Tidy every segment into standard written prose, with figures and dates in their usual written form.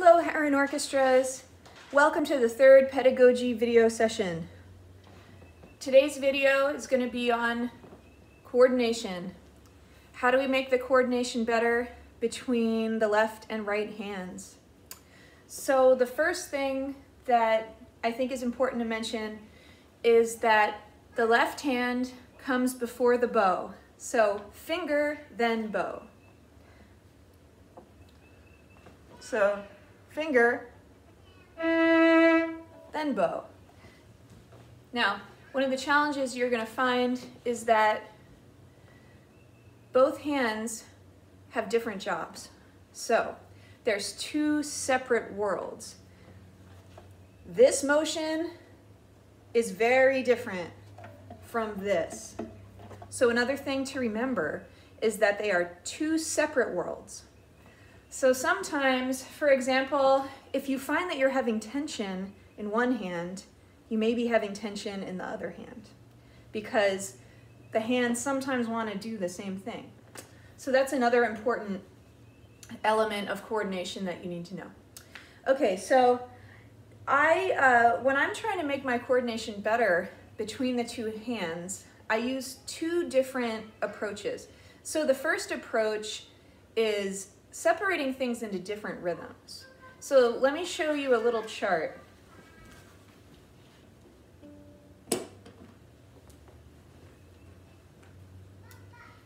Hello, Heron Orchestras. Welcome to the third Pedagogy video session. Today's video is going to be on coordination. How do we make the coordination better between the left and right hands? So the first thing that I think is important to mention is that the left hand comes before the bow. So finger, then bow. So finger, then bow. Now, one of the challenges you're going to find is that both hands have different jobs. So there's two separate worlds. This motion is very different from this. So another thing to remember is that they are two separate worlds. So sometimes, for example, if you find that you're having tension in one hand, you may be having tension in the other hand because the hands sometimes want to do the same thing. So that's another important element of coordination that you need to know. Okay, so when I'm trying to make my coordination better between the two hands, I use two different approaches. So the first approach is separating things into different rhythms. So let me show you a little chart.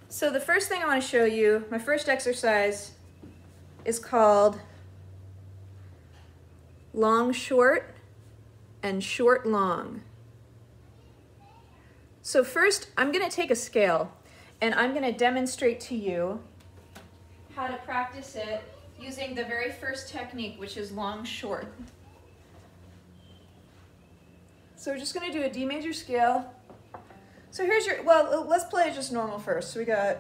So the first thing I want to show you, my first exercise, is called long short and short long. So first I'm going to take a scale and I'm going to demonstrate to you how to practice it using the very first technique, which is long short. So we're just going to do a D major scale. So here's your, well, let's play it just normal first. So we got,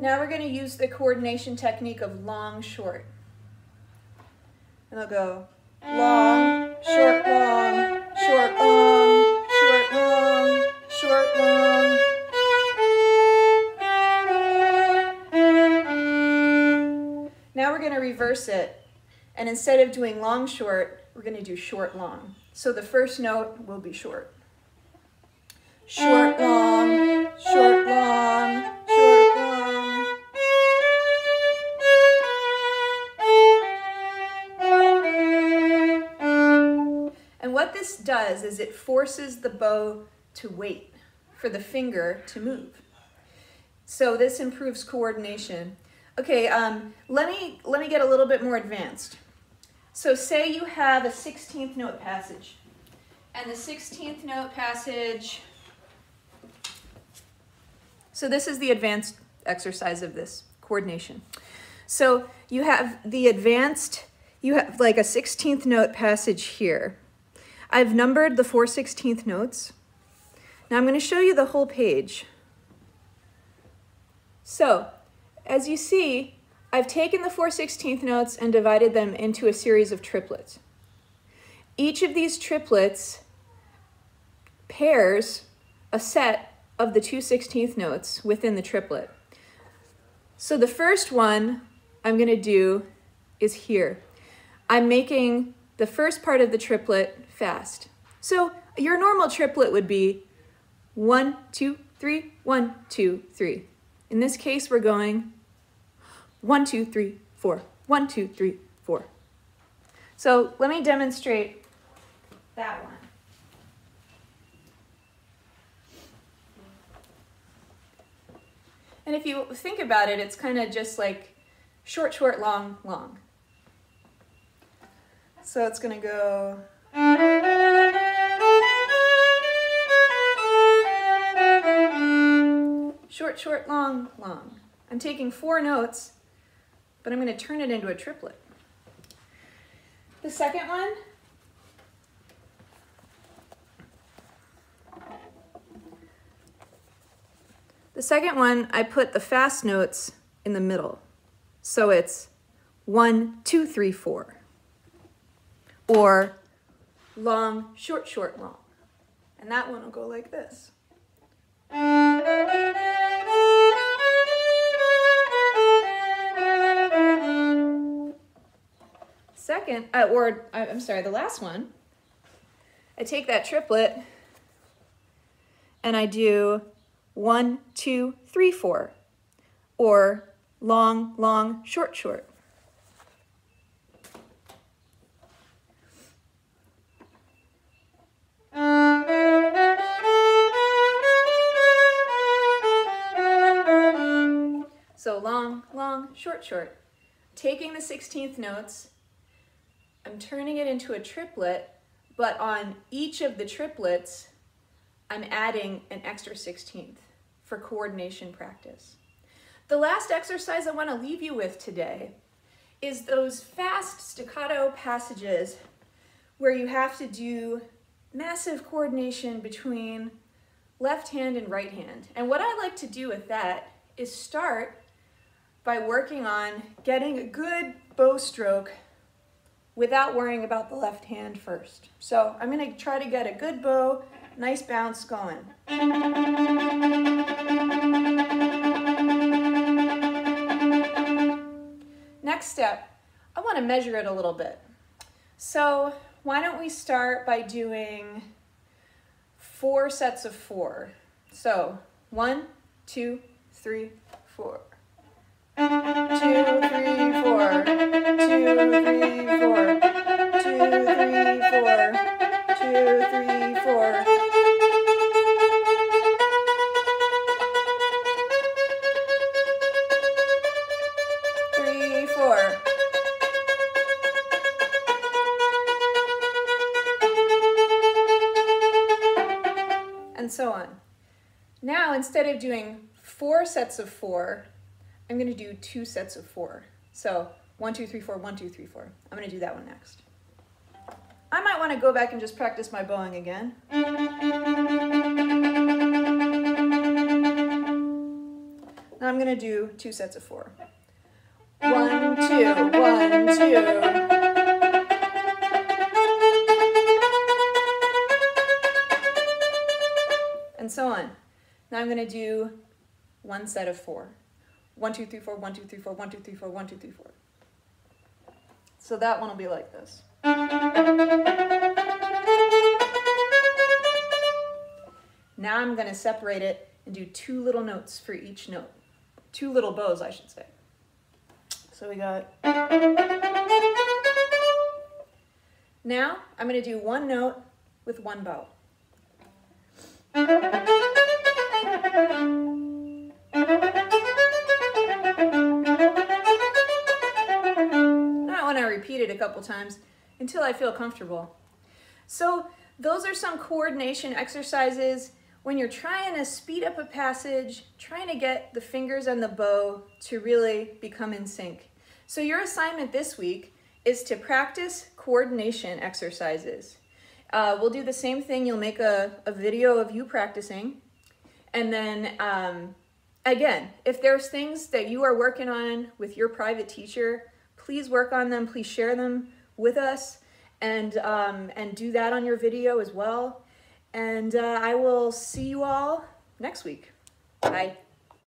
now we're going to use the coordination technique of long short. And I'll go long, short, long, short, long, short, long, short, long. Now we're going to reverse it. And instead of doing long, short, we're going to do short, long. So the first note will be short. Short, long, short, long, short, long. What this does is it forces the bow to wait for the finger to move. So this improves coordination. Okay, let me get a little bit more advanced. So say you have a 16th note passage, and the 16th note passage, so this is the advanced exercise of this coordination. So you have the advanced, you have like a 16th note passage here. I've numbered the 4/16 notes. Now I'm going to show you the whole page. So, as you see, I've taken the 4/16 notes and divided them into a series of triplets. Each of these triplets pairs a set of the 2/16 notes within the triplet. So the first one I'm going to do is here. I'm making the first part of the triplet fast. So your normal triplet would be 1, 2, 3, 1, 2, 3. In this case, we're going 1, 2, 3, 4, 1, 2, 3, 4. So let me demonstrate that one. And if you think about it, it's kind of just like short, short, long, long. So it's going to go. Short, short, long, long. I'm taking 4 notes, but I'm going to turn it into a triplet. The second one, I put the fast notes in the middle. So it's 1, 2, 3, 4. Or long, short, short, long. And that one will go like this. Second, the last one, I take that triplet and I do 1, 2, 3, 4, or long, long, short, short. So long, long, short, short. Taking the 16th notes, I'm turning it into a triplet, but on each of the triplets, I'm adding an extra 16th for coordination practice. The last exercise I want to leave you with today is those fast staccato passages where you have to do massive coordination between left hand and right hand. And what I like to do with that is start by working on getting a good bow stroke without worrying about the left hand first. So I'm going to try to get a good bow, nice bounce going. Next step, I want to measure it a little bit. So why don't we start by doing 4 sets of 4. So 1, 2, 3, 4. 2, 3, 4. 2, 3, 4. 2, 3, 4. 2, 3, 4. And so on. Now, instead of doing 4 sets of 4, I'm going to do 2 sets of 4. So 1, 2, 3, 4, 1, 2, 3, 4. I'm going to do that one next. I might want to go back and just practice my bowing again. Now I'm going to do 2 sets of 4. 1, 2, 1, 2. And so on. Now I'm going to do 1 set of 4. 1, 2, 3, 4, 1, 2, 3, 4, 1, 2, 3, 4, 1, 2, 3, 4. So that one will be like this. Now I'm going to separate it and do 2 little notes for each note. 2 little bows, I should say. So we got... Now I'm going to do 1 note with 1 bow. Now I want to repeat it a couple times until I feel comfortable. So those are some coordination exercises when you're trying to speed up a passage, trying to get the fingers and the bow to really become in sync. So your assignment this week is to practice coordination exercises. We'll do the same thing. You'll make a video of you practicing. And then, again, if there's things that you are working on with your private teacher, please work on them. Please share them with us and do that on your video as well. And I will see you all next week. Bye.